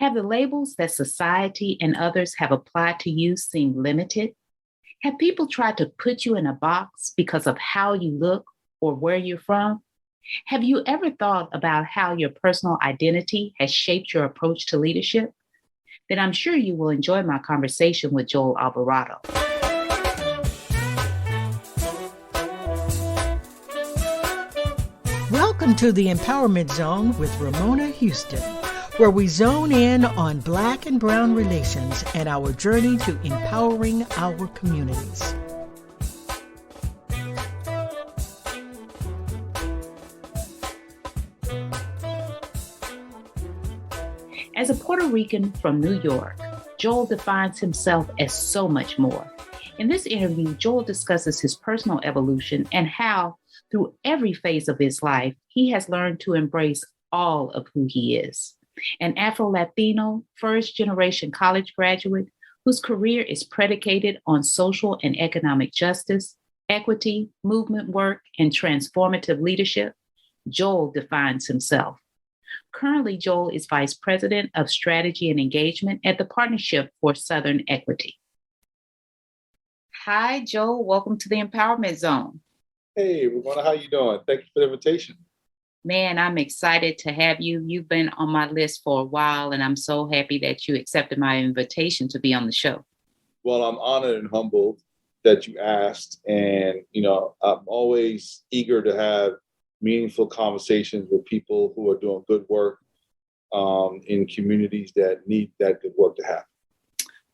Have the labels that society and others have applied to you seemed limited? Have people tried to put you in a box because of how you look or where you're from? Have you ever thought about how your personal identity has shaped your approach to leadership? Then I'm sure you will enjoy my conversation with Joel Alvarado. Welcome to the Empowerment Zone with Ramona Houston, where we zone in on Black and Brown relations and our journey to empowering our communities. As a Puerto Rican from New York, Joel defines himself as so much more. In this interview, Joel discusses his personal evolution and how, through every phase of his life, he has learned to embrace all of who he is. An Afro-Latino, first-generation college graduate whose career is predicated on social and economic justice, equity, movement work, and transformative leadership, Joel defines himself. Currently, Joel is Vice President of Strategy and Engagement at the Partnership for Southern Equity. Hi, Joel. Welcome to the Empowerment Zone. Hey, Ramona, how you doing? Thank you for the invitation. Man, I'm excited to have you. You've been on my list for a while, and I'm so happy that you accepted my invitation to be on the show. Well, I'm honored and humbled that you asked. And, I'm always eager to have meaningful conversations with people who are doing good work in communities that need that good work to happen.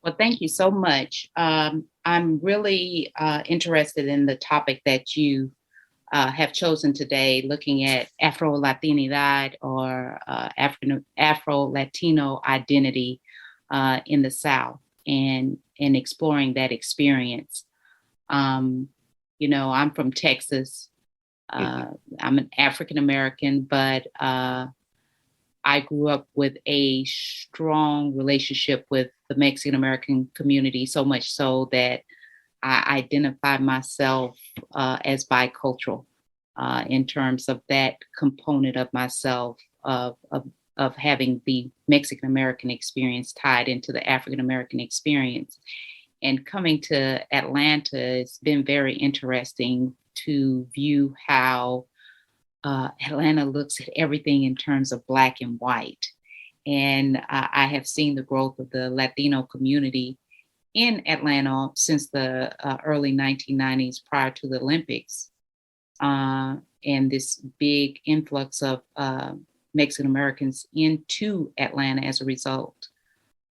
Well, thank you so much. I'm really interested in the topic that you have chosen today, looking at Afro-Latinidad or Afro-Latino identity in the South and exploring that experience. I'm from Texas. I'm an African American, but I grew up with a strong relationship with the Mexican American community, so much so that I identify myself as bicultural in terms of that component of myself of having the Mexican American experience tied into the African American experience. And coming to Atlanta, it's been very interesting to view how Atlanta looks at everything in terms of Black and white. And I have seen the growth of the Latino community in Atlanta since the early 1990s, prior to the Olympics, and this big influx of Mexican Americans into Atlanta as a result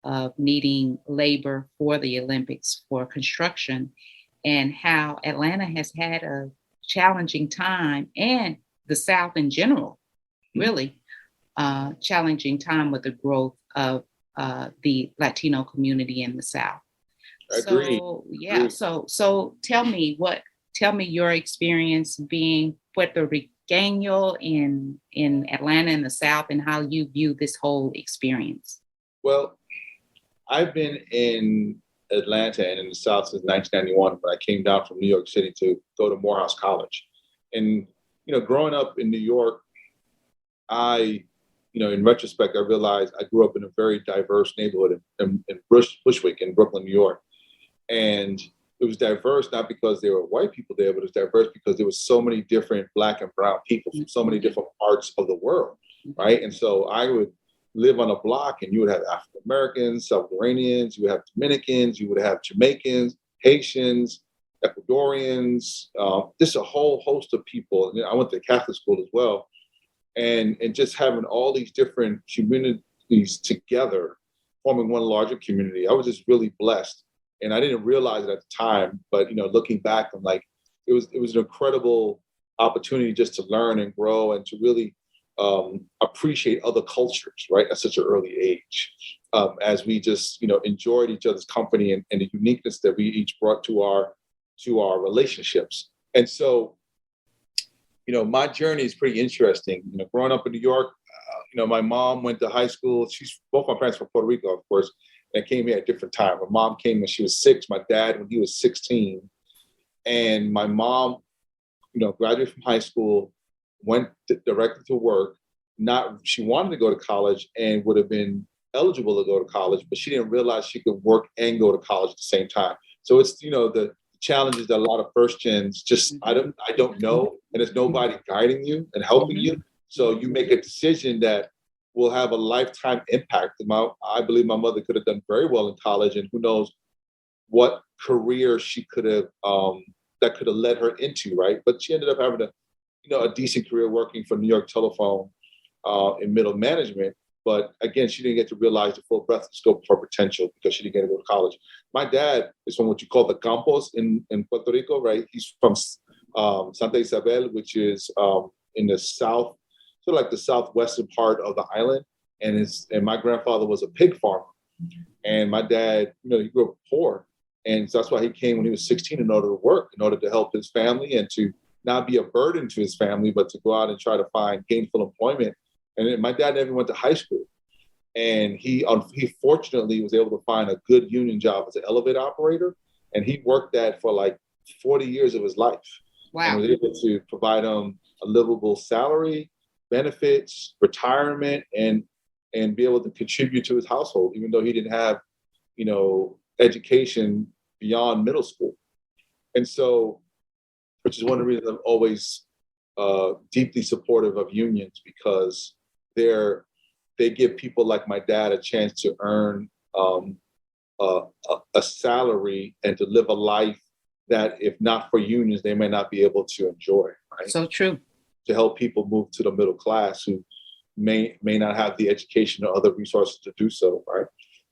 of needing labor for the Olympics for construction, and how Atlanta has had a challenging time, and the South in general, really challenging time with the growth of the Latino community in the South. Agreed. So yeah, so tell me your experience being Puerto Riqueño in Atlanta in the South, and how you view this whole experience. Well, I've been in Atlanta and in the South since 1991, when I came down from New York City to go to Morehouse College. And, growing up in New York, in retrospect, I realized I grew up in a very diverse neighborhood in Bushwick in Brooklyn, New York. And it was diverse not because there were white people there, but it was diverse because there was so many different Black and brown people from so many different parts of the world, right? And so I would live on a block and you would have African Americans, Salvadoranians, you would have Dominicans, you would have Jamaicans, Haitians, Ecuadorians, just a whole host of people. I went to Catholic school as well. And just having all these different communities together, forming one larger community, I was just really blessed. And I didn't realize it at the time, but looking back, I'm like, it was an incredible opportunity just to learn and grow and to really appreciate other cultures, right, at such an early age, as we just enjoyed each other's company and the uniqueness that we each brought to our relationships. And so, my journey is pretty interesting. Growing up in New York, my mom went to high school. Both my parents from Puerto Rico, of course, and came here at different times. My mom came when she was 6, my dad when he was 16. And my mom, graduated from high school, went directly to work. She wanted to go to college and would have been eligible to go to college, but she didn't realize she could work and go to college at the same time. So it's, the challenges that a lot of first gens just, I don't know, and there's nobody guiding you and helping you. So you make a decision that will have a lifetime impact. I believe my mother could have done very well in college, and who knows what career she could have, that could have led her into, right? But she ended up having a decent career working for New York Telephone in middle management. But again, she didn't get to realize the full breadth and scope of her potential because she didn't get to go to college. My dad is from what you call the Campos in Puerto Rico, right? He's from Santa Isabel, which is in the south, sort of like the southwestern part of the island. And my grandfather was a pig farmer. And my dad, he grew up poor. And so that's why he came when he was 16 in order to work, in order to help his family and to not be a burden to his family, but to go out and try to find gainful employment. And my dad never went to high school. And he fortunately was able to find a good union job as an elevator operator. And he worked that for like 40 years of his life. Wow. And was able to provide him a livable salary, benefits, retirement, and be able to contribute to his household, even though he didn't have, education beyond middle school. And so, which is one of the reasons I'm always deeply supportive of unions, because they give people like my dad a chance to earn a salary and to live a life that, if not for unions, they may not be able to enjoy. Right? So true. To help people move to the middle class who may not have the education or other resources to do so. Right?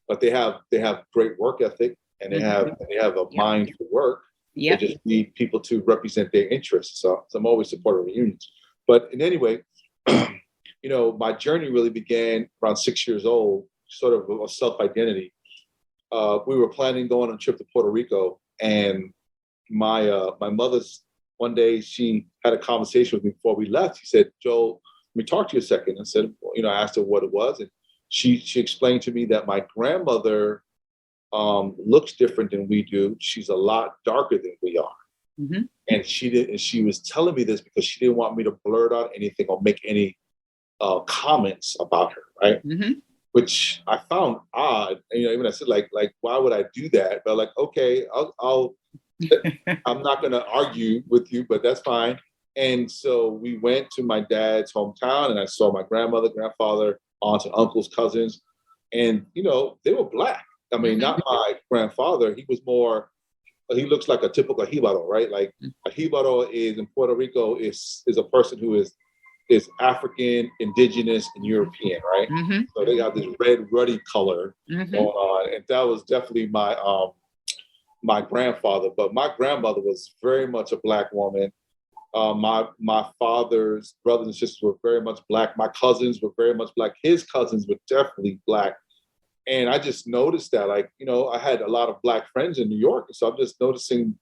But they have great work ethic, and they have a mind for work. They just need people to represent their interests. So I'm always supportive of unions. But in any way, my journey really began around 6 years old, sort of a self-identity. We were planning going on a trip to Puerto Rico, and my mother's, one day she had a conversation with me before we left. She said, "Joel, let me talk to you a second." I said, I asked her what it was, and she explained to me that my grandmother looks different than we do. She's a lot darker than we are. Mm-hmm. And she was telling me this because she didn't want me to blurt out anything or make any comments about her, right? Mm-hmm. Which I found odd. And, even I said, like, why would I do that? But like, okay, I'll I'm not going to argue with you, but that's fine. And so we went to my dad's hometown, and I saw my grandmother, grandfather, aunts and uncles, cousins, and they were Black. I mean, not my grandfather. He looks like a typical jibaro, right? Like a jibaro is in Puerto Rico is a person who is African, indigenous, and European, right? Mm-hmm. So they got this red, ruddy color going on, and that was definitely my my grandfather. But my grandmother was very much a Black woman. My father's brothers and sisters were very much Black. My cousins were very much Black. His cousins were definitely Black. And I just noticed that, I had a lot of Black friends in New York. So I'm just noticing,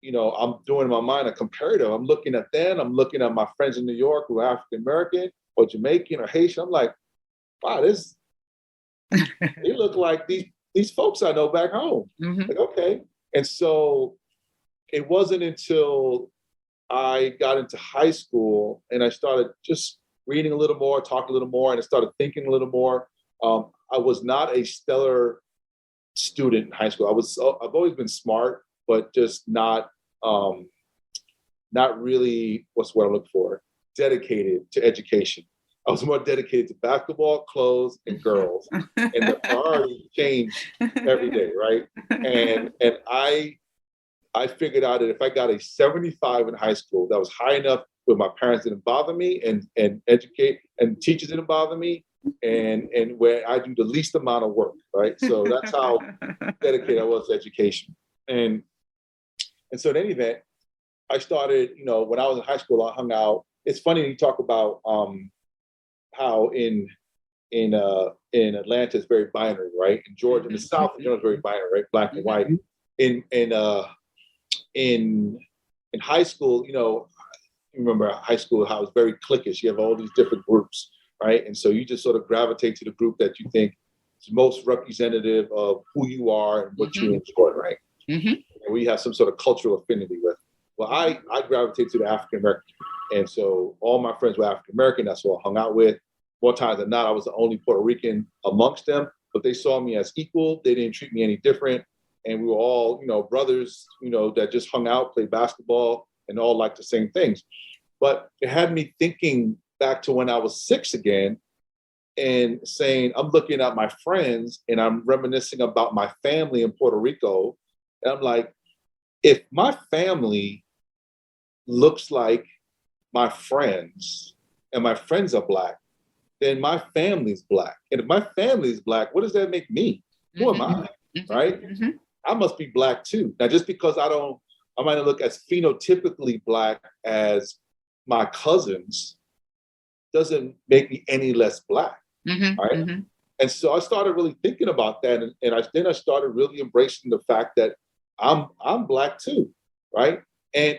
I'm doing in my mind a comparative. I'm looking at them. I'm looking at my friends in New York who are African American or Jamaican or Haitian. I'm like, wow, they look like these folks I know back home. Mm-hmm. Like, okay. And so it wasn't until I got into high school and I started just reading a little more, talking a little more, and I started thinking a little more. I was not a stellar student in high school. I've always been smart, but just not really, what's what I'm looking for, dedicated to education. I was more dedicated to basketball, clothes, and girls. And the priorities changed every day, right? And I figured out that if I got a 75 in high school, that was high enough where my parents didn't bother me and educate, and teachers didn't bother me, and where I do the least amount of work, right? So that's how dedicated I was to education. And so in any event, I started, when I was in high school, I hung out. It's funny you talk about how in Atlanta it's very binary, right? In Georgia, in the South, it's very binary, right? Black and white. In high school, you remember high school, how it's very cliquish. You have all these different groups, right? And so you just sort of gravitate to the group that you think is most representative of who you are and what you enjoy, right? Mm-hmm. And we have some sort of cultural affinity with. Well, I gravitate to the African American, and so all my friends were African American. That's who I hung out with. more times than not, I was the only Puerto Rican amongst them, but they saw me as equal. They didn't treat me any different. And we were all, brothers, that just hung out, played basketball, and all liked the same things. But it had me thinking back to when I was 6 again and saying, I'm looking at my friends and I'm reminiscing about my family in Puerto Rico. And I'm like, if my family looks like my friends and my friends are Black, then my family's Black. And if my family's Black, what does that make me? Who am I? Right? I must be Black too. Now, just because I might not look as phenotypically Black as my cousins doesn't make me any less Black. Right? And so I started really thinking about that. And then I started really embracing the fact that I'm Black too. Right?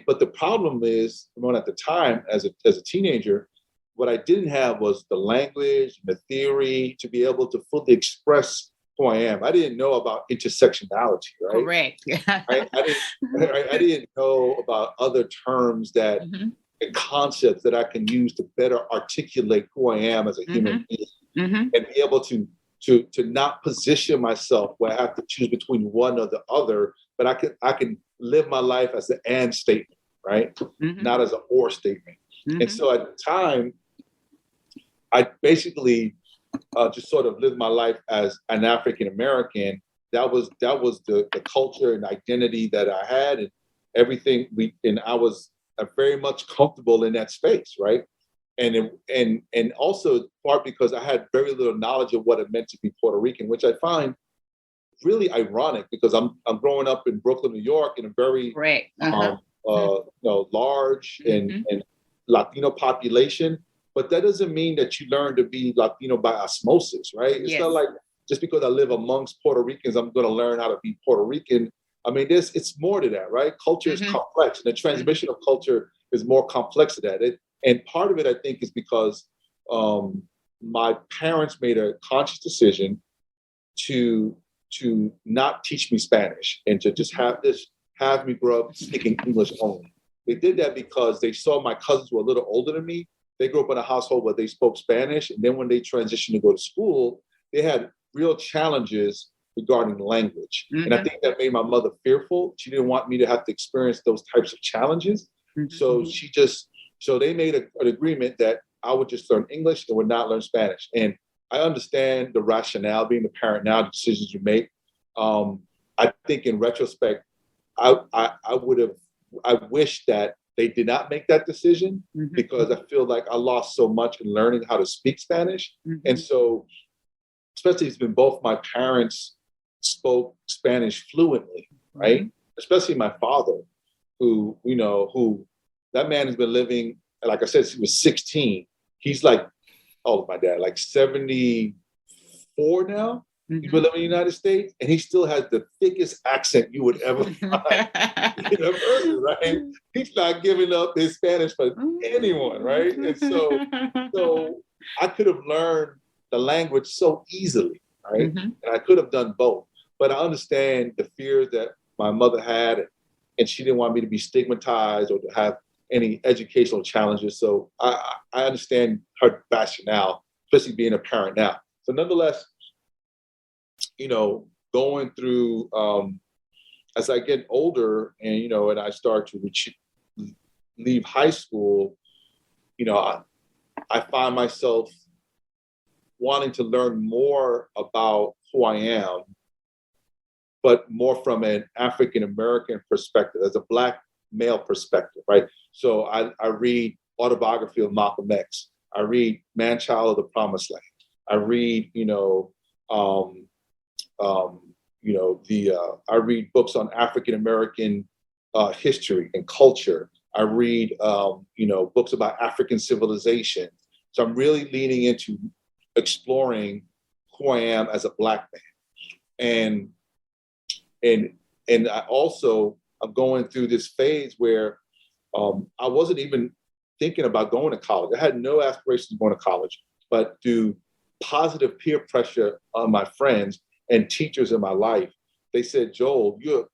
But the problem is, at the time as a teenager, what I didn't have was the language, the theory to be able to fully express who I am. I didn't know about intersectionality, right? Correct. I didn't know about other terms that and concepts that I can use to better articulate who I am as a human being, and be able to not position myself where I have to choose between one or the other, but I can live my life as an and statement, right? Not as an or statement. And so at the time, I basically just sort of lived my life as an African American. That was the culture and identity that I had, and everything. I was very much comfortable in that space, right? And also part because I had very little knowledge of what it meant to be Puerto Rican, which I find really ironic because I'm growing up in Brooklyn, New York, in a very large and Latino population. But that doesn't mean that you learn to be Latino by osmosis, right? It's not like just because I live amongst Puerto Ricans, I'm going to learn how to be Puerto Rican. I mean, it's more to that, right? Culture is complex, and the transmission of culture is more complex than that. And part of it, I think, is because my parents made a conscious decision to not teach me Spanish and to just have me grow up speaking English only. They did that because they saw my cousins were a little older than me. They grew up in a household where they spoke Spanish. And then when they transitioned to go to school, they had real challenges regarding language. And I think that made my mother fearful. She didn't want me to have to experience those types of challenges. So they made an agreement that I would just learn English and would not learn Spanish. And I understand the rationale, being a parent now, the decisions you make. I think in retrospect, I wish that they did not make that decision because I feel like I lost so much in learning how to speak Spanish. And so, especially it's been both my parents spoke Spanish fluently, right? Especially my father, who that man has been living, like I said, he was 16. He's like, my dad, like 74 now. He's been living in the United States, and he still has the thickest accent you would ever find in a person, right? He's not giving up his Spanish for anyone, right? And so I could have learned the language so easily, right? And I could have done both. But I understand the fears that my mother had, and she didn't want me to be stigmatized or to have any educational challenges. So I understand her rationale, especially being a parent now. So nonetheless, going through as I get older and I start to leave high school, I find myself wanting to learn more about who I am, but more from an African American perspective, as a Black male perspective, right? So I read autobiography of Malcolm X. I read Man-Child of the Promised Land. I read, I read books on African American history and culture. I read, books about African civilization. So I'm really leaning into exploring who I am as a Black man. And I also am going through this phase where I wasn't even thinking about going to college. I had no aspirations of going to college, but through positive peer pressure on my friends and teachers in my life, they said, Joel, you're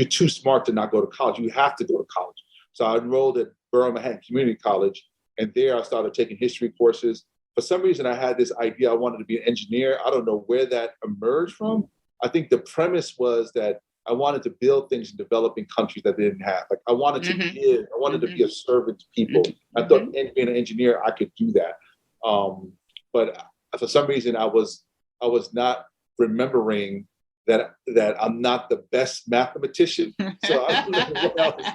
too smart to not go to college. You have to go to college. So I enrolled at Manhattan Community College, and there I started taking history courses. for some reason, I had this idea I wanted to be an engineer. I don't know where that emerged from. I think the premise was that I wanted to build things in developing countries that they didn't have. Like I wanted to give, I wanted to be a servant to people. I thought being an engineer, I could do that. But for some reason, I was not remembering that I'm not the best mathematician. So I don't know what I was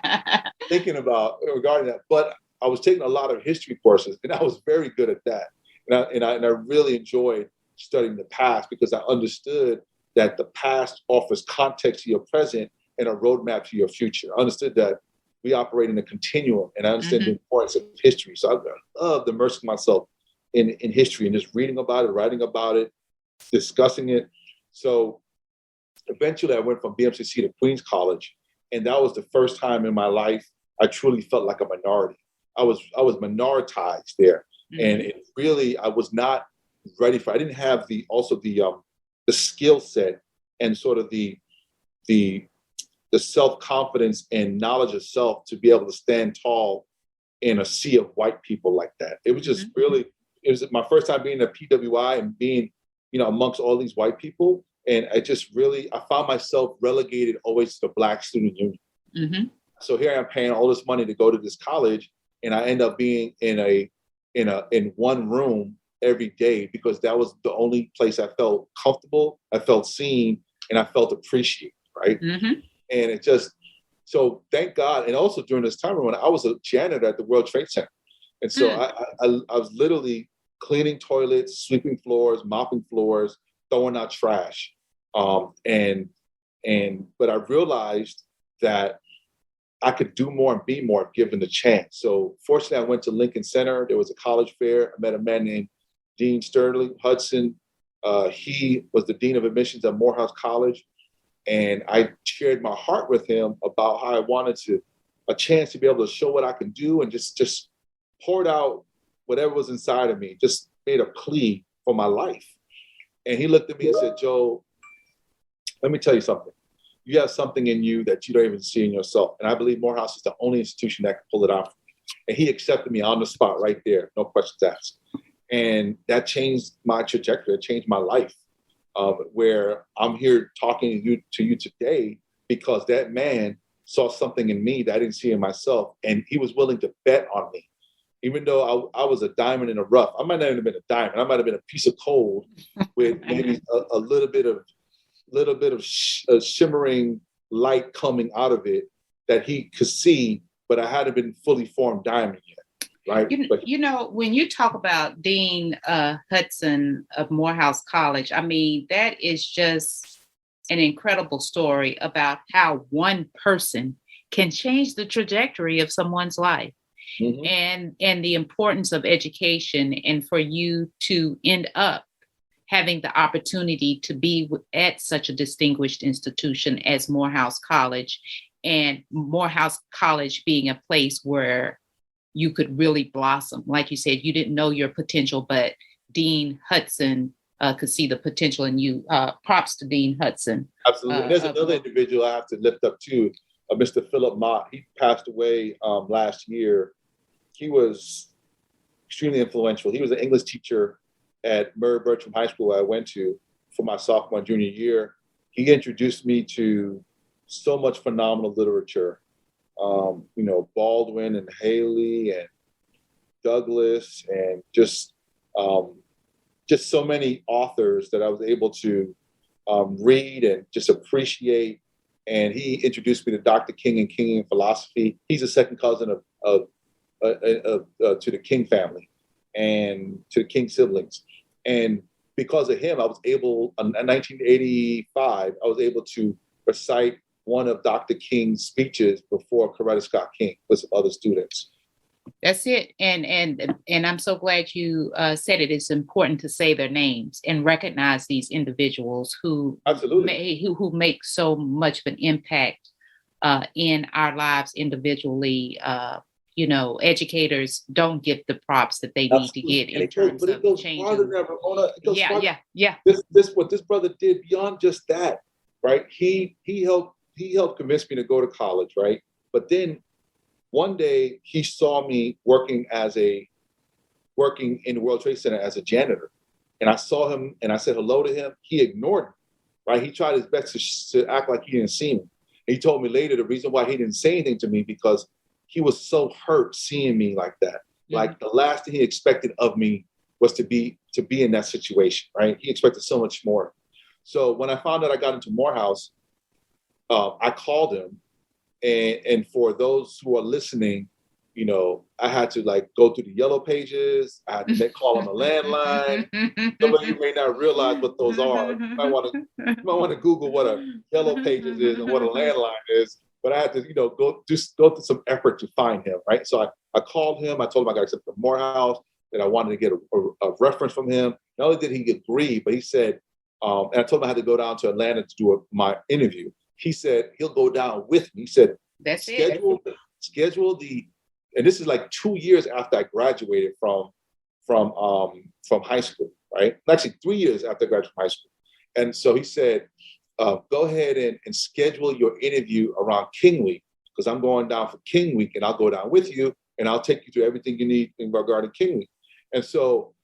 thinking about regarding that. But I was taking a lot of history courses, and I was very good at that. And I really enjoyed studying the past because I understood that the past offers context to your present and a roadmap to your future. I understood that we operate in a continuum, and I understand the importance of history. So I loved immersing myself in history and just reading about it, writing about it, discussing it. So eventually I went from BMCC to Queens College, and that was the first time in my life I truly felt like a minority. I was minoritized there. And it really, I was not ready for, I didn't have the skill set and sort of the self-confidence and knowledge of self to be able to stand tall in a sea of white people like that. It was just really, it was my first time being a PWI and being, amongst all these white people. And I found myself relegated always to the Black Student Union. So here I am paying all this money to go to this college, and I end up being in one room every day because that was the only place I felt comfortable, I felt seen, and I felt appreciated, right? And it just, so thank God. And also during this time when I was a janitor at the World Trade Center. And so I was literally cleaning toilets, sweeping floors, mopping floors, throwing out trash. But I realized that I could do more and be more if given the chance. So fortunately, I went to Lincoln Center. There was a college fair. I met a man named Dean Sterling Hudson. He was the Dean of Admissions at Morehouse College. And I shared my heart with him about how I wanted a chance to be able to show what I can do, and just poured out whatever was inside of me, just made a plea for my life. And he looked at me and said, "Joe, let me tell you something. You have something in you that you don't even see in yourself." And I believe Morehouse is the only institution that can pull it out. And he accepted me on the spot right there, no questions asked. And that changed my trajectory. It changed my life, where I'm here talking to you today because that man saw something in me that I didn't see in myself. And he was willing to bet on me. Even though I was a diamond in the rough, I might not have been a diamond. I might have been a piece of coal with maybe a little bit of shimmering light coming out of it that he could see, but I hadn't been fully formed diamond yet, right? When you talk about Dean Hudson of Morehouse College, I mean, that is just an incredible story about how one person can change the trajectory of someone's life. And the importance of education, and for you to end up having the opportunity to be at such a distinguished institution as Morehouse College, and Morehouse College being a place where you could really blossom. Like you said, you didn't know your potential, but Dean Hudson could see the potential in you. Props to Dean Hudson. Absolutely. And there's another individual I have to lift up too, Mr. Philip Mott. He passed away last year. He was extremely influential. He was an English teacher at Murray Bertram High School, where I went to for my sophomore and junior year. He introduced me to so much phenomenal literature. Baldwin and Haley and Douglas, and just so many authors that I was able to read and just appreciate. And he introduced me to Dr. King and Kingian philosophy. He's a second cousin to the King family and to the King siblings. And because of him, I was able, in 1985, I was able to recite one of Dr. King's speeches before Coretta Scott King with some other students. That's it. And I'm so glad you said it. It's important to say their names and recognize these individuals who who make so much of an impact in our lives individually. Educators don't get the props that they need to get in terms of changing. What this brother did beyond just that, right? He helped convince me to go to college, right? But then one day he saw me working as a working in the World Trade Center as a janitor. And I saw him and I said hello to him. He ignored me, right? He tried his best to act like he didn't see me. He told me later the reason why he didn't say anything to me because he was so hurt seeing me like that. Mm-hmm. Like the last thing he expected of me was to be in that situation, right? He expected so much more. So when I found out I got into Morehouse, I called him. And for those who are listening, you know, I had to like go through the yellow pages. I had to call on the landline. Some of you may not realize what those are. You might want to Google what a yellow pages is and what a landline is. But I had to, you know, go through some effort to find him, right? So I called him. I told him I got accepted from Morehouse, that I wanted to get a reference from him. Not only did he agree, but he said, and I told him I had to go down to Atlanta to do my interview. He said he'll go down with me. He said, schedule the, and this is like 2 years after I graduated from high school, right? Actually, 3 years after I graduated from high school. And so he said, go ahead and schedule your interview around King Week, because I'm going down for King Week and I'll go down with you and I'll take you through everything you need in regarding King Week. And so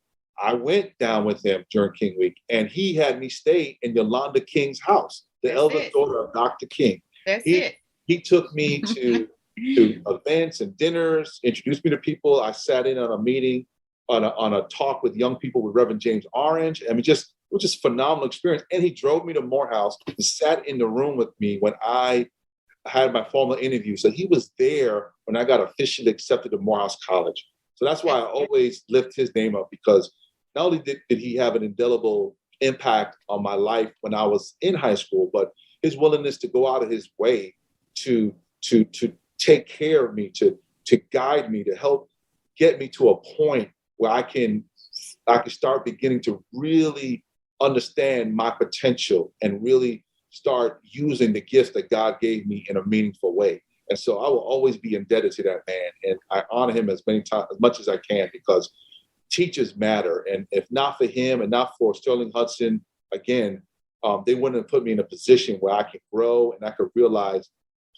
I went down with him during King Week and he had me stay in Yolanda King's house, the eldest daughter of Dr. King. He took me to events and dinners, introduced me to people. I sat in on a meeting, on a talk with young people with Reverend James Orange. I mean, it was just phenomenal experience. And he drove me to Morehouse and sat in the room with me when I had my formal interview. So he was there when I got officially accepted to Morehouse College. So that's why I always lift his name up, because not only did he have an indelible impact on my life when I was in high school, but his willingness to go out of his way to take care of me, to guide me, to help get me to a point where I can start beginning to really understand my potential and really start using the gifts that God gave me in a meaningful way. And so I will always be indebted to that man. And I honor him as much as I can, because teachers matter. And if not for him and not for Sterling Hudson, again, they wouldn't have put me in a position where I could grow and I could realize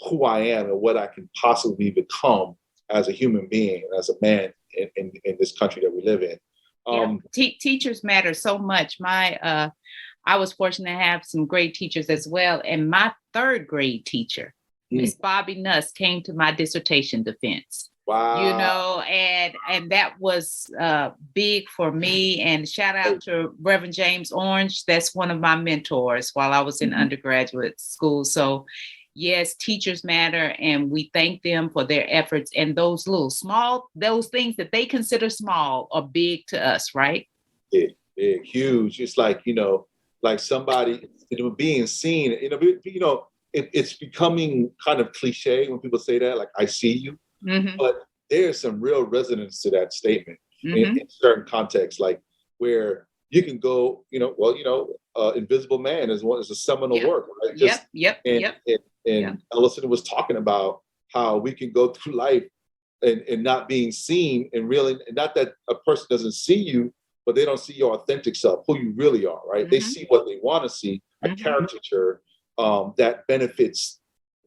who I am and what I can possibly become as a human being, as a man in this country that we live in. Teachers matter so much. I was fortunate to have some great teachers as well. And my third grade teacher, Miss Bobby Nuss, came to my dissertation defense. Wow. You know, and that was big for me. And shout out to Reverend James Orange. That's one of my mentors while I was in undergraduate school. So yes, teachers matter, and we thank them for their efforts. And those those things that they consider small are big to us, right? Big, huge. It's like, you know, like somebody, you know, being seen, it's becoming kind of cliche when people say that, like, I see you. Mm-hmm. But there's some real resonance to that statement in certain contexts, like where you can go, Invisible Man is a seminal work, right? And Ellison was talking about how we can go through life and not being seen, and really, and not that a person doesn't see you, but they don't see your authentic self, who you really are, right? Mm-hmm. They see what they want to see, a caricature that benefits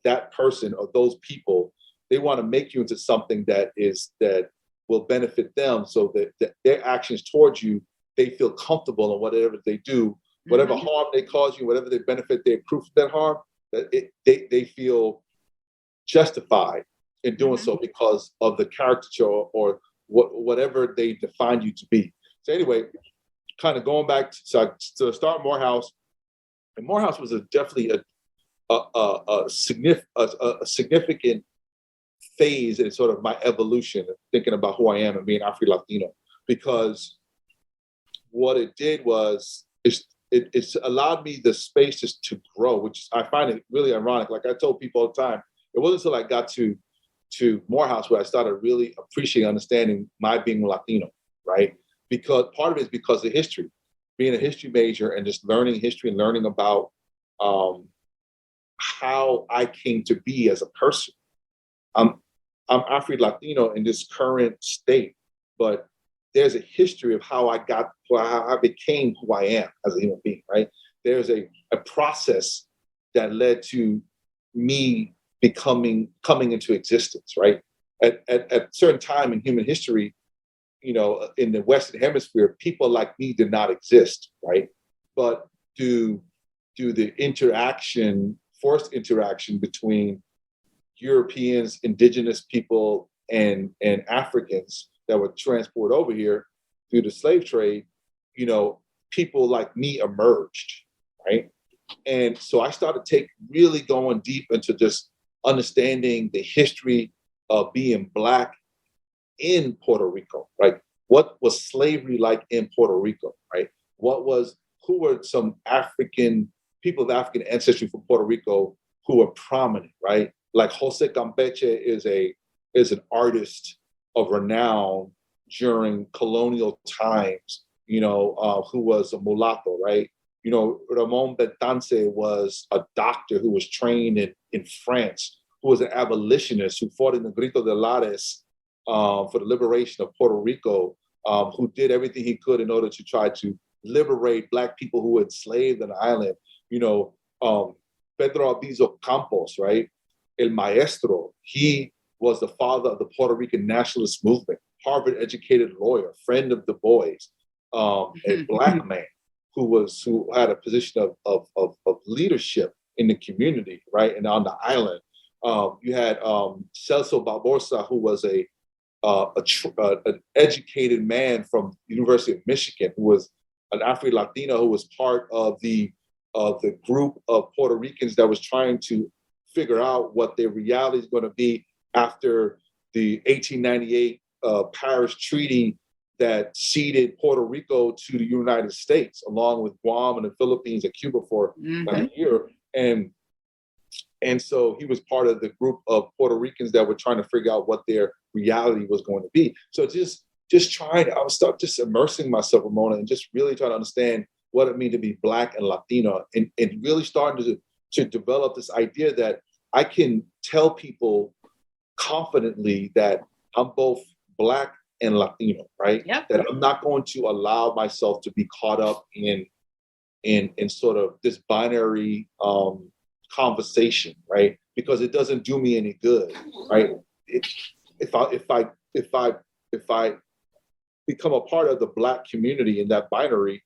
that person or those people. They want to make you into something that will benefit them, so that their actions towards you, they feel comfortable in whatever they do, whatever harm they cause you, whatever they benefit, they accrue from that harm, that they feel justified in doing so because of the caricature or whatever they define you to be. So anyway, kind of going back to start Morehouse, and Morehouse was definitely a significant phase in sort of my evolution of thinking about who I am and being Afro-Latino, because what it did was it's allowed me the space to grow, which I find it really ironic. Like I told people all the time, it wasn't until I got to Morehouse where I started really appreciating, understanding my being Latino, right? Because part of it is because of history, being a history major and just learning history and learning about how I came to be as a person. I'm Afro-Latino in this current state, but there's a history of how I became who I am as a human being, right? There's a process that led to me coming into existence, right? At a certain time in human history, in the Western Hemisphere, people like me did not exist, right? But do the forced interaction between Europeans, indigenous people, and Africans that were transported over here through the slave trade, people like me emerged, right? And so I started really going deep into just understanding the history of being Black in Puerto Rico, right? What was slavery like in Puerto Rico, right? Who were some people of African ancestry from Puerto Rico who were prominent, right? Like Jose Campeche is an artist of renown during colonial times, who was a mulatto, right? Ramon Betance was a doctor who was trained in France, who was an abolitionist who fought in the Grito de Lares for the liberation of Puerto Rico, who did everything he could in order to try to liberate Black people who were enslaved on the island. Pedro Albizu Campos, right? El Maestro, he was the father of the Puerto Rican nationalist movement, Harvard-educated lawyer, friend of Du Bois, a Black man who had a position of leadership in the community, right, and on the island. You had Celso Barbosa, who was an educated man from the University of Michigan, who was an African Latino who was part of the group of Puerto Ricans that was trying to figure out what their reality is going to be after the 1898 Paris Treaty that ceded Puerto Rico to the United States, along with Guam and the Philippines and Cuba for a year. And so he was part of the group of Puerto Ricans that were trying to figure out what their reality was going to be. So I would start just immersing myself, Ramona, and just really trying to understand what it means to be Black and Latino, and really starting to develop this idea that I can tell people confidently that I'm both Black and Latino, right? Yep. That I'm not going to allow myself to be caught up in sort of this binary conversation, right? Because it doesn't do me any good, right? If I become a part of the Black community in that binary,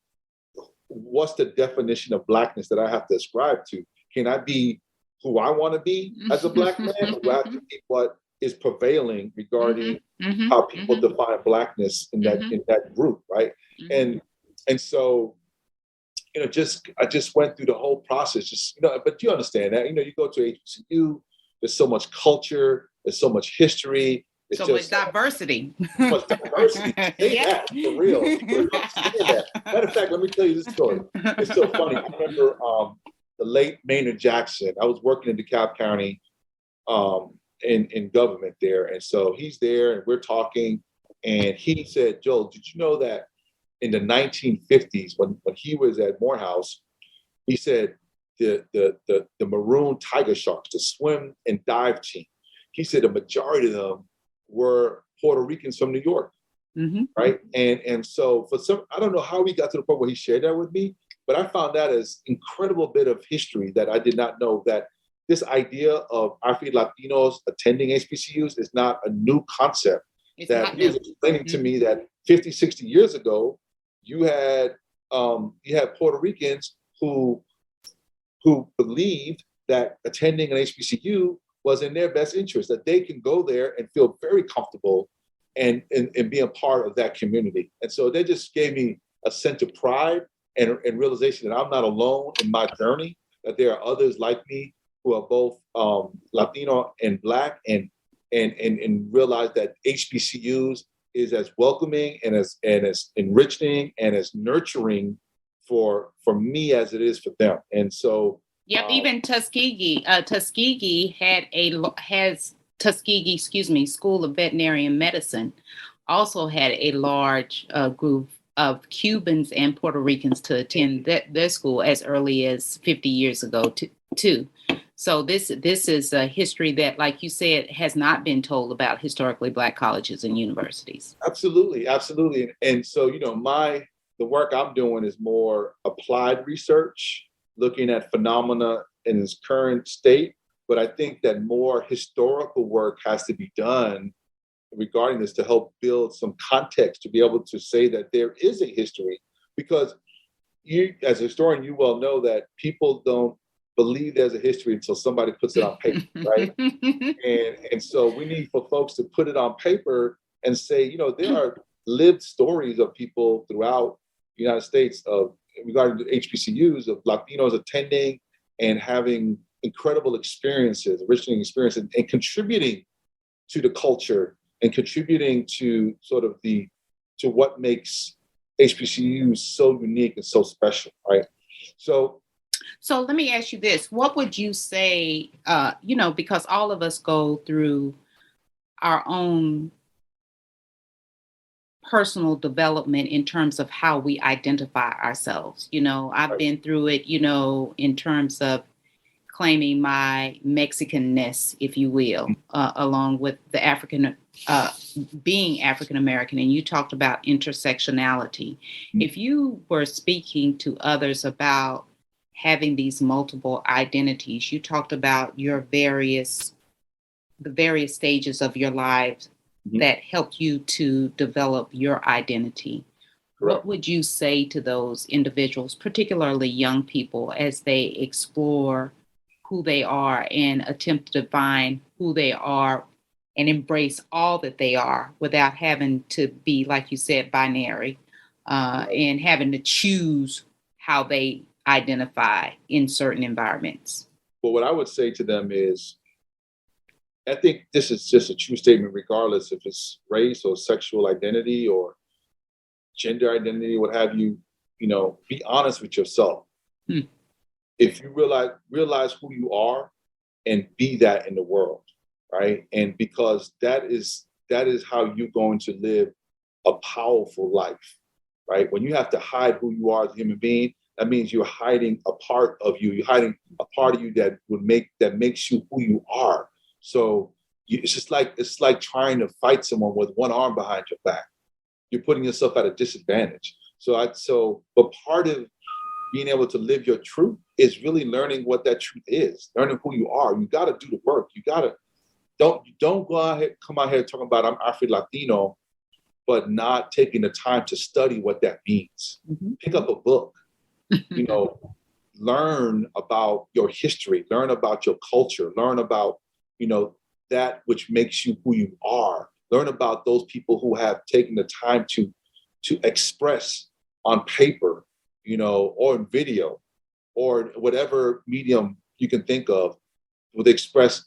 what's the definition of Blackness that I have to ascribe to? Can I be who I want to be as a Black man, or do I have to be what is prevailing regarding how people define Blackness in that group, right? And so, I just went through the whole process, but you understand that, you go to HBCU, there's so much culture, there's so much history. It's so much diversity. So much diversity. Say that, for real. Matter of fact, let me tell you this story. It's so funny. I remember the late Maynard Jackson. I was working in DeKalb County in government there. And so he's there and we're talking. And he said, Joel, did you know that in the 1950s, when he was at Morehouse, he said the maroon tiger sharks, the swim and dive team, he said the majority of them were Puerto Ricans from New York, right? And so I don't know how we got to the point where he shared that with me, but I found that as incredible bit of history that I did not know, that this idea of African Latinos attending HBCUs is not a new concept. He was explaining to me that 50, 60 years ago, you had Puerto Ricans who believed that attending an HBCU was in their best interest, that they can go there and feel very comfortable and be a part of that community. And so they just gave me a sense of pride and realization that I'm not alone in my journey, that there are others like me who are both Latino and Black, and realize that HBCUs is as welcoming and as enriching and as nurturing for me as it is for them. And so even Tuskegee School of Veterinary Medicine also had a large group of Cubans and Puerto Ricans to attend their school as early as 50 years ago too. So this is a history that, like you said, has not been told about historically Black colleges and universities. Absolutely. And so, the work I'm doing is more applied research, looking at phenomena in its current state. But I think that more historical work has to be done regarding this to help build some context to be able to say that there is a history, because you, as a historian, you well know that people don't believe there's a history until somebody puts it on paper, right? And so we need for folks to put it on paper and say, you know, there are lived stories of people throughout the United States of regarding the HBCUs of Latinos attending and having incredible experiences, enriching experiences, and contributing to the culture and contributing to sort of to what makes HBCUs so unique and so special, right? So let me ask you this. What would you say, you know, because all of us go through our own personal development in terms of how we identify ourselves. You know, I've been through it, you know, in terms of claiming my Mexicanness, if you will, along with the being African American. And you talked about intersectionality. If you were speaking to others about having these multiple identities, you talked about the various stages of your lives that helped you to develop your identity. Correct. What would you say to those individuals, particularly young people, as they explore who they are and attempt to define who they are and embrace all that they are without having to be, like you said, binary, and having to choose how they identify in certain environments? Well, what I would say to them is, I think this is just a true statement, regardless if it's race or sexual identity or gender identity, what have you. You know, be honest with yourself. If you realize who you are and be that in the world, right? And because that is how you're going to live a powerful life, right? When you have to hide who you are as a human being, that means you're hiding a part of you. You're hiding a part of you that makes you who you are. So it's like trying to fight someone with one arm behind your back. You're putting yourself at a disadvantage. But part of being able to live your truth is really learning what that truth is, learning who you are. You got to do the work. You got to don't come out here talking about I'm Afro-Latino, but not taking the time to study what that means. Pick up a book, you know, learn about your history, learn about your culture, learn about, you know, that which makes you who you are. Learn about those people who have taken the time to express on paper, you know, or in video, or whatever medium you can think of, would express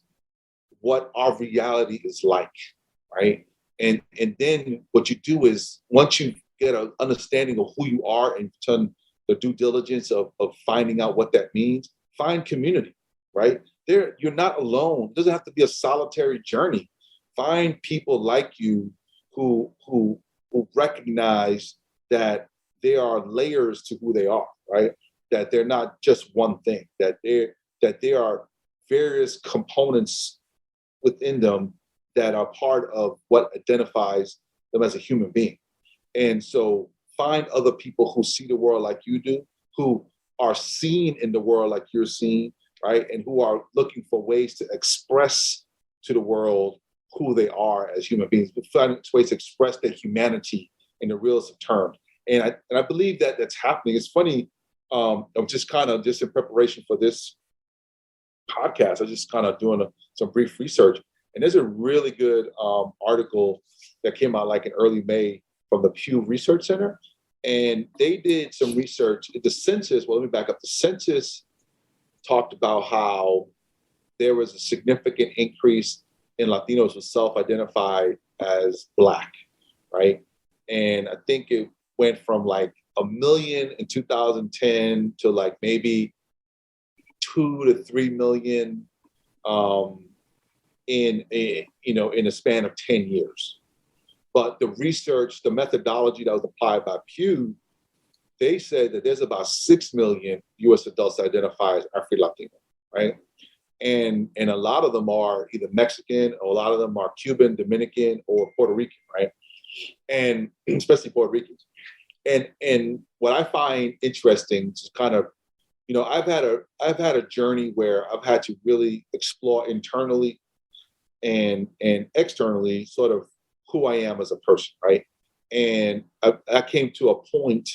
what our reality is like, right? And then what you do is, once you get an understanding of who you are and turn the due diligence of finding out what that means, find community, right? You're not alone. It doesn't have to be a solitary journey. Find people like you who recognize that there are layers to who they are, right? That they're not just one thing, that there are various components within them that are part of what identifies them as a human being. And so find other people who see the world like you do, who are seen in the world like you're seen, right? And who are looking for ways to express to the world who they are as human beings, but find ways to express their humanity in the realest of terms. And I believe that that's happening. It's funny, I'm just in preparation for this podcast, I was just kind of doing some brief research. And there's a really good article that came out like in early May from the Pew Research Center. And they did some research. The census, well, let me back up. The census talked about how there was a significant increase in Latinos who self-identified as Black, right? And I think it went from like 1 million in 2010 to like maybe 2 to 3 million in a span of 10 years. But the research, the methodology that was applied by Pew, they said that there's about 6 million U.S. adults identify as Afro-Latino, right? And a lot of them are either Mexican, or a lot of them are Cuban, Dominican, or Puerto Rican, right? And especially Puerto Ricans. And what I find interesting is kind of, you know, I've had a journey where I've had to really explore internally and externally sort of who I am as a person, right? And I came to a point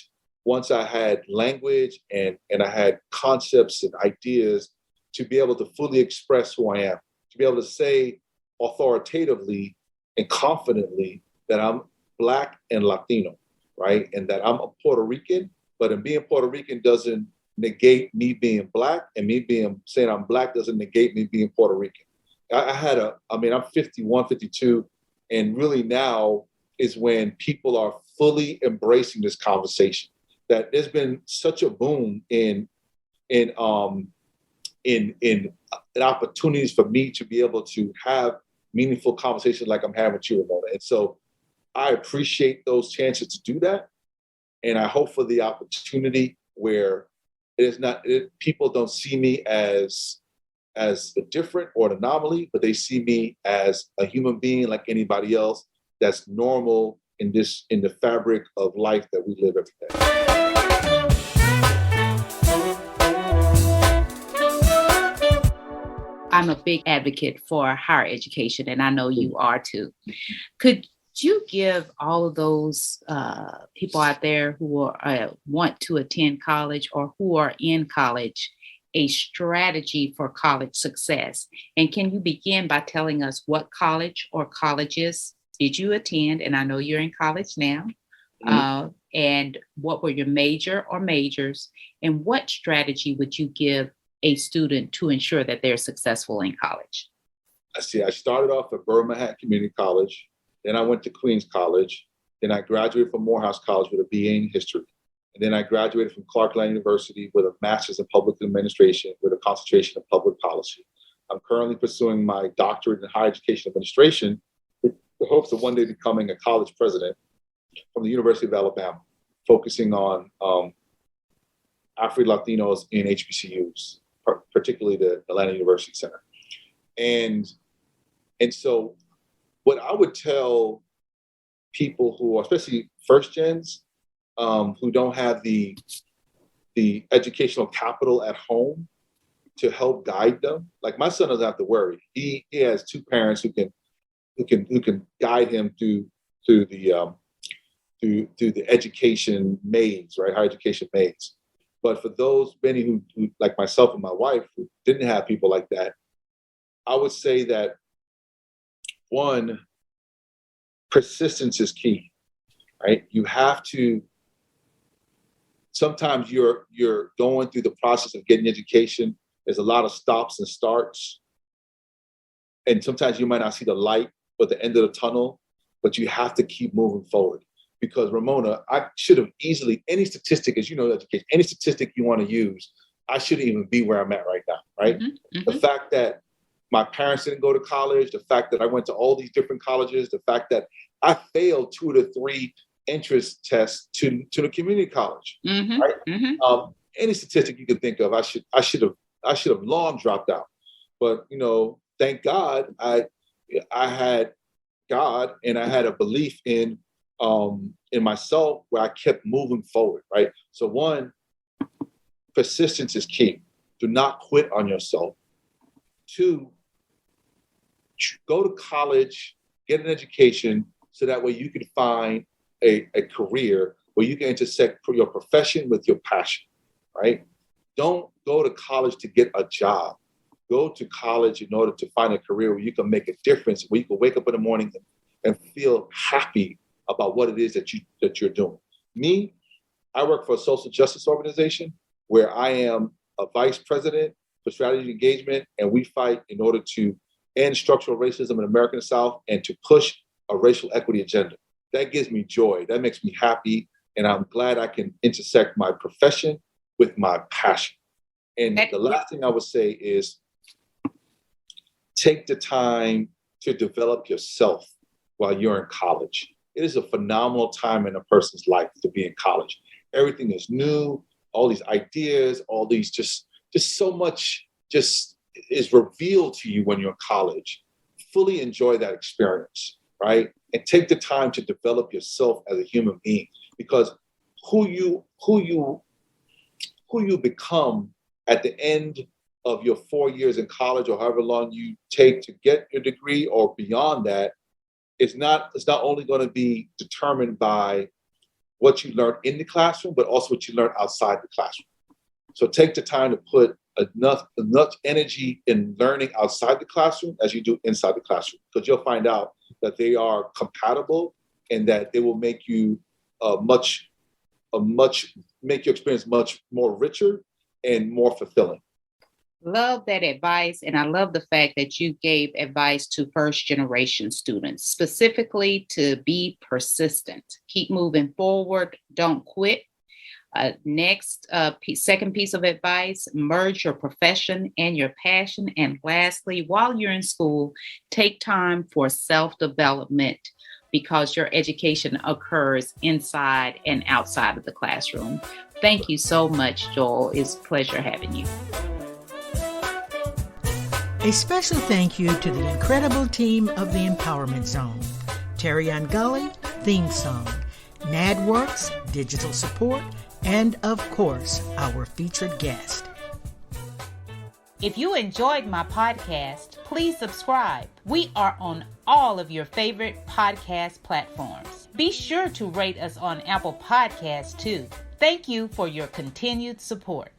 once I had language and I had concepts and ideas to be able to fully express who I am, to be able to say authoritatively and confidently that I'm Black and Latino, right? And that I'm a Puerto Rican, but in being Puerto Rican doesn't negate me being Black, and me being saying I'm Black doesn't negate me being Puerto Rican. I'm 51, 52, and really now is when people are fully embracing this conversation. That there's been such a boom in opportunities for me to be able to have meaningful conversations like I'm having with you, Ramona. And so I appreciate those chances to do that. And I hope for the opportunity where people don't see me as a different or an anomaly, but they see me as a human being like anybody else that's normal in the fabric of life that we live every day. I'm a big advocate for higher education, and I know you are too. Could you give all of those people out there who want to attend college or who are in college a strategy for college success? And can you begin by telling us what college or colleges did you attend? And I know you're in college now. And what were your major or majors? And what strategy would you give a student to ensure that they're successful in college? I started off at Birmingham Community College. Then I went to Queens College. Then I graduated from Morehouse College with a BA in history. And then I graduated from Clarkland University with a master's in public administration with a concentration in public policy. I'm currently pursuing my doctorate in higher education administration with the hopes of one day becoming a college president from the University of Alabama, focusing on Afro-Latinos in HBCUs, particularly the Atlanta University Center. And so what I would tell people who are, especially first gens, who don't have the educational capital at home to help guide them. Like my son doesn't have to worry. He has two parents who can guide him through the education maze, right? Higher education maze. But for those many who like myself and my wife who didn't have people like that, I would say that one, persistence is key, right? You have to. Sometimes you're going through the process of getting education. There's a lot of stops and starts. And sometimes you might not see the light or the end of the tunnel, but you have to keep moving forward. Because Ramona, I should have easily, any statistic, as you know, education, any statistic you want to use, I shouldn't even be where I'm at right now, right? Mm-hmm. The fact that my parents didn't go to college, the fact that I went to all these different colleges, the fact that I failed 2 to 3 entrance tests to the community college, mm-hmm. right? Mm-hmm. Any statistic you can think of, I should have long dropped out. But thank God I had God and I had a belief in myself where I kept moving forward, right? So one, persistence is key. Do not quit on yourself. 2, go to college, get an education, so that way you can find a career where you can intersect your profession with your passion, right? Don't go to college to get a job. Go to college in order to find a career where you can make a difference, where you can wake up in the morning and feel happy about what it is that you're doing. Me, I work for a social justice organization where I am a vice president for strategy engagement, and we fight in order to end structural racism in the American South and to push a racial equity agenda. That gives me joy. That makes me happy, and I'm glad I can intersect my profession with my passion. And the last thing I would say is take the time to develop yourself while you're in college. It is a phenomenal time in a person's life to be in college. Everything is new, all these ideas, all these just so much just is revealed to you when you're in college. Fully enjoy that experience, right? And take the time to develop yourself as a human being, because who you become at the end of your 4 years in college or however long you take to get your degree or beyond that it's not only going to be determined by what you learn in the classroom, but also what you learn outside the classroom. So take the time to put enough energy in learning outside the classroom as you do inside the classroom, because you'll find out that they are compatible and that they will make you make your experience much more richer and more fulfilling. Love that advice. And I love the fact that you gave advice to first generation students, specifically to be persistent, keep moving forward, don't quit. Second piece of advice, merge your profession and your passion. And lastly, while you're in school, take time for self-development, because your education occurs inside and outside of the classroom. Thank you so much, Joel. It's a pleasure having you. A special thank you to the incredible team of the Empowerment Zone. Terry Gully, theme song, NADWorks, digital support, and of course, our featured guest. If you enjoyed my podcast, please subscribe. We are on all of your favorite podcast platforms. Be sure to rate us on Apple Podcasts too. Thank you for your continued support.